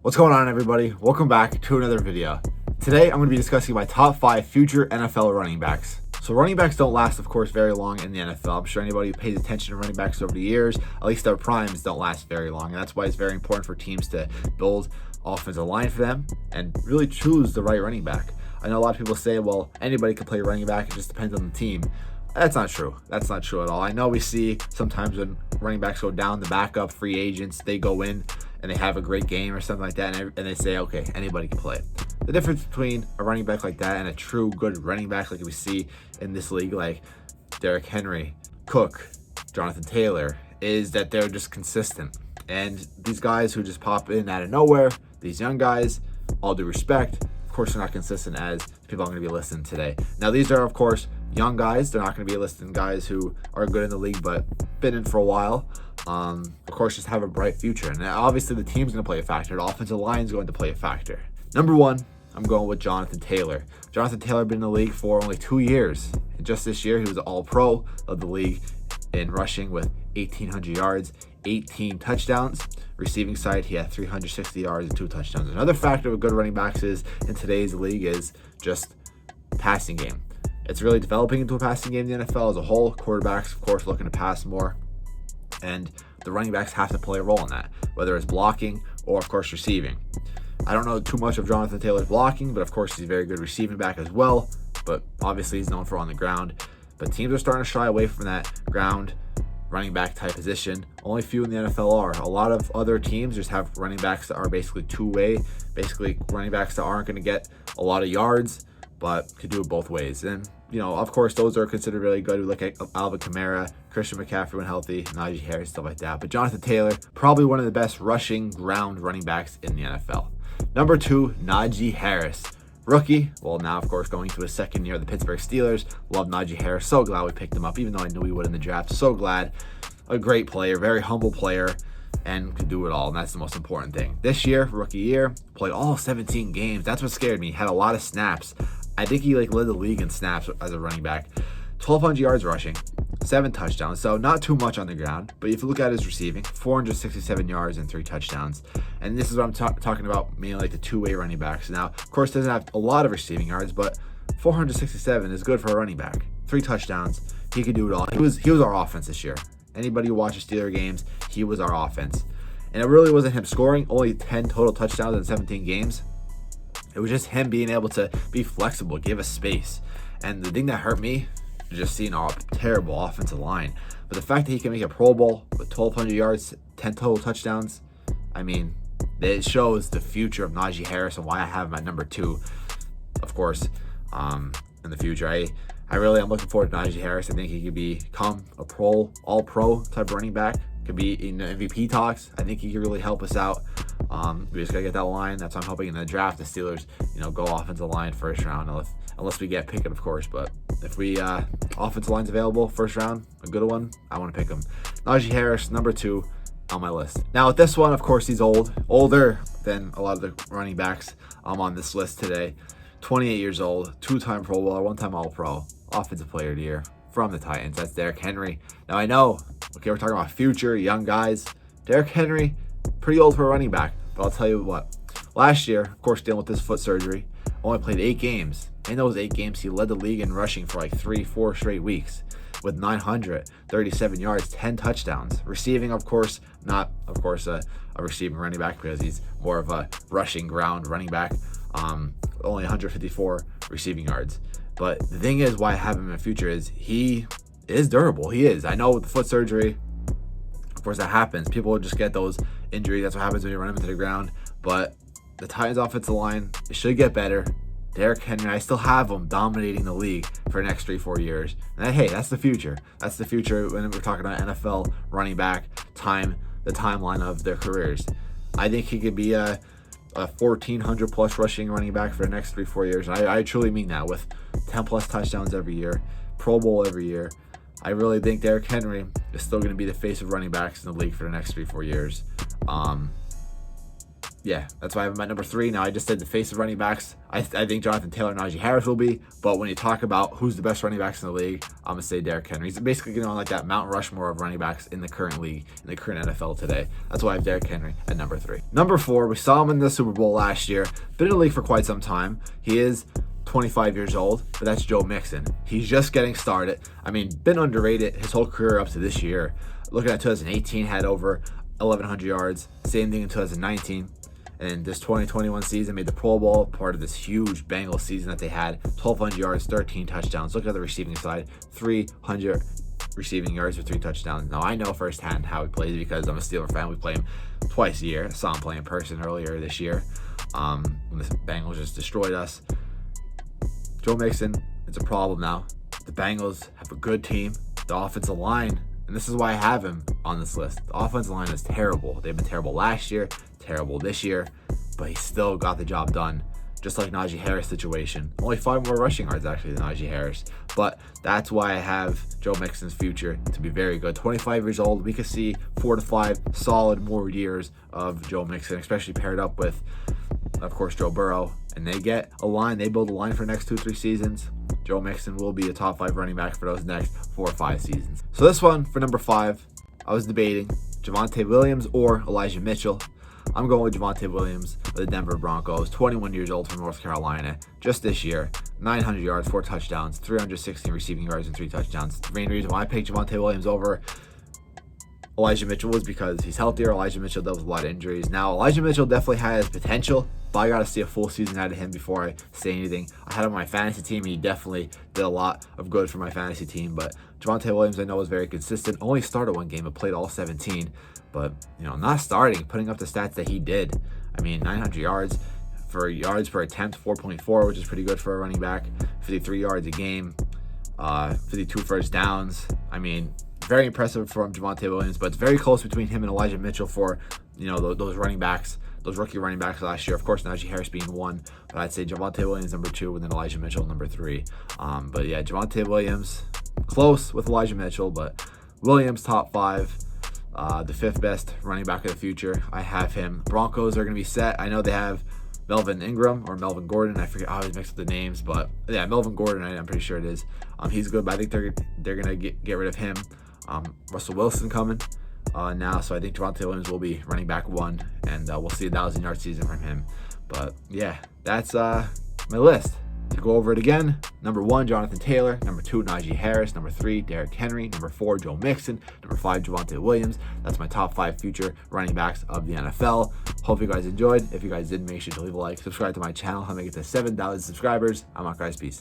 What's going on, everybody? Welcome back to another video. Today, I'm going to be discussing my top 5 future NFL running backs. So running backs don't last, of course, very long in the NFL. I'm sure anybody who pays attention to running backs over the years, at least their primes, don't last very long. And that's why it's very important for teams to build offensive line for them and really choose the right running back. I know a lot of people say, well, anybody can play running back. It just depends on the team. That's not true. That's not true at all. I know we see sometimes when running backs go down, the backup free agents, they go in and they have a great game or something like that, and they say, okay, anybody can play. The difference between a running back like that and a true good running back like we see in this league, like Derrick Henry, Cook, Jonathan Taylor, is that they're just consistent. And these guys who just pop in out of nowhere, these young guys, all due respect, of course, they're not consistent as people I'm going to be listing today. Now, these are, of course, young guys. They're not going to be listing guys who are good in the league but been in for a while. Of course, just have a bright future. And obviously, the team's going to play a factor. The offensive line is going to play a factor. Number 1, I'm going with Jonathan Taylor. Jonathan Taylor been in the league for only 2 years. And just this year, he was All-Pro of the league in rushing with 1,800 yards, 18 touchdowns. Receiving side, he had 360 yards and 2 touchdowns. Another factor with good running backs is in today's league is just passing game. It's really developing into a passing game in the NFL as a whole. Quarterbacks, of course, looking to pass more. And the running backs have to play a role in that, whether it's blocking or, of course, receiving. I don't know too much of Jonathan Taylor's blocking, but, of course, he's a very good receiving back as well. But, obviously, he's known for on the ground. But teams are starting to shy away from that ground running back type position. Only few in the NFL are. A lot of other teams just have running backs that are basically two-way, basically running backs that aren't going to get a lot of yards, but could do it both ways. And, you know, of course, those are considered really good. We look at Alvin Kamara, Christian McCaffrey when healthy, Najee Harris, stuff like that. But Jonathan Taylor, probably one of the best rushing ground running backs in the NFL. Number 2, Najee Harris. Rookie, well, now, of course, going to his second year of the Pittsburgh Steelers. Love Najee Harris. So glad we picked him up, even though I knew he would in the draft. So glad. A great player, very humble player, and could do it all, and that's the most important thing. This year, rookie year, played all 17 games. That's what scared me. Had a lot of snaps. I think he led the league in snaps as a running back. 1,200 yards rushing, 7 touchdowns. So not too much on the ground. But if you look at his receiving, 467 yards and 3 touchdowns. And this is what I'm talking about, mainly like the two-way running backs. Now, of course, doesn't have a lot of receiving yards, but 467 is good for a running back. 3 touchdowns. He could do it all. He was our offense this year. Anybody who watches Steelers games, he was our offense. And it really wasn't him scoring, only 10 total touchdowns in 17 games. It was just him being able to be flexible, give us space. And the thing that hurt me was just seeing a terrible offensive line. But the fact that he can make a Pro Bowl with 1,200 yards, 10 total touchdowns, I mean, it shows the future of Najee Harris and why I have him at number 2, of course, in the future. I really am looking forward to Najee Harris. I think he could become a all-pro type running back. Could be in the MVP talks. I think he could really help us out. We just gotta get that line. That's why I'm hoping in the draft the Steelers, go offensive line first round, unless we get Pickett, of course. But if we offensive line's available first round, a good one, I want to pick him. Najee Harris, number 2 on my list. Now with this one, of course, he's older than a lot of the running backs on this list today. 28 years old, 2-time Pro Bowler, 1-time All-Pro, Offensive Player of the Year from the Titans. That's Derrick Henry. Now I know, okay, we're talking about future young guys. Derrick Henry, pretty old for a running back, but I'll tell you what. Last year, of course, dealing with this foot surgery, only played 8 games. In those 8 games, he led the league in rushing for like 3-4 straight weeks with 937 yards, 10 touchdowns. Receiving, of course, not, of course, a receiving running back because he's more of a rushing ground running back. Only 154 receiving yards. But the thing is, why I have him in the future is he is durable. He is. I know with the foot surgery, of course, that happens. People will just get those injuries. That's what happens when you run them into the ground. But the Titans' offensive line, it should get better. Derrick Henry, I still have him dominating the league for the next 3-4 years. And hey, that's the future. That's the future when we're talking about NFL running back the timeline of their careers. I think he could be a 1,400 plus rushing running back for the next 3-4 years. And I truly mean that, with 10 plus touchdowns every year, Pro Bowl every year. I really think Derrick Henry is still going to be the face of running backs in the league for the next 3-4 years. yeah, that's why I have him at number 3. Now, I just said the face of running backs. I think Jonathan Taylor and Najee Harris will be. But when you talk about who's the best running backs in the league, I'm going to say Derrick Henry. He's basically getting on like that Mount Rushmore of running backs in the current league, in the current NFL today. That's why I have Derrick Henry at number 3. Number 4, we saw him in the Super Bowl last year. Been in the league for quite some time. He is 25 years old, but that's Joe Mixon. He's just getting started. I mean, been underrated his whole career up to this year. Looking at 2018, had over 1,100 yards. Same thing in 2019. And this 2021 season made the Pro Bowl, part of this huge Bengals season that they had. 1,200 yards, 13 touchdowns. Look at the receiving side, 300 receiving yards with 3 touchdowns. Now, I know firsthand how he plays because I'm a Steelers fan. We play him twice a year. I saw him play in person earlier this year when the Bengals just destroyed us. Joe Mixon, it's a problem now. The Bengals have a good team. The offensive line, and this is why I have him on this list. The offensive line is terrible. They've been terrible last year, terrible this year, but he still got the job done. Just like Najee Harris situation. Only 5 more rushing yards actually than Najee Harris. But that's why I have Joe Mixon's future to be very good. 25 years old. We could see 4 to 5 solid more years of Joe Mixon, especially paired up with, of course, Joe Burrow. And they get a line. They build a line for the next 2-3 seasons. Joe Mixon will be a top 5 running back for those next 4 or 5 seasons. So this one for number 5, I was debating Devonte Williams or Elijah Mitchell. I'm going with Devonte Williams of the Denver Broncos, 21 years old from North Carolina. Just this year, 900 yards, 4 touchdowns, 316 receiving yards, and 3 touchdowns. The main reason why I picked Devonte Williams over Elijah Mitchell was because he's healthier. Elijah Mitchell dealt with a lot of injuries. Now, Elijah Mitchell definitely has potential, but I got to see a full season out of him before I say anything. I had him on my fantasy team, and he definitely did a lot of good for my fantasy team. But Devonte Williams, I know, was very consistent. Only started one game, but played all 17. But, not starting, putting up the stats that he did. I mean, 900 yards per attempt, 4.4, which is pretty good for a running back. 53 yards a game, 52 first downs. I mean, very impressive from Devonte Williams, but it's very close between him and Elijah Mitchell for, those running backs, those rookie running backs last year. Of course, Najee Harris being 1, but I'd say Devonte Williams number 2 and then Elijah Mitchell number 3. But yeah, Devonte Williams, close with Elijah Mitchell, but Williams top 5. The 5th best running back of the future. I have him. Broncos are going to be set. I know they have Melvin Ingram or Melvin Gordon. I forget. I always mix up the names, but yeah, Melvin Gordon. I'm pretty sure it is. He's good, but I think they're going to get rid of him. Russell Wilson coming now, so I think Devonte Williams will be running back 1, and we'll see a 1,000-yard season from him. But yeah, that's my list. To go over it again, number 1, Jonathan Taylor. Number 2, Najee Harris. Number 3, Derrick Henry. Number 4, Joe Mixon. Number 5, Devonte Williams. That's my top 5 future running backs of the NFL. Hope you guys enjoyed. If you guys did, make sure to leave a like, subscribe to my channel. Help me get to 7,000 subscribers. I'm out, guys. Peace.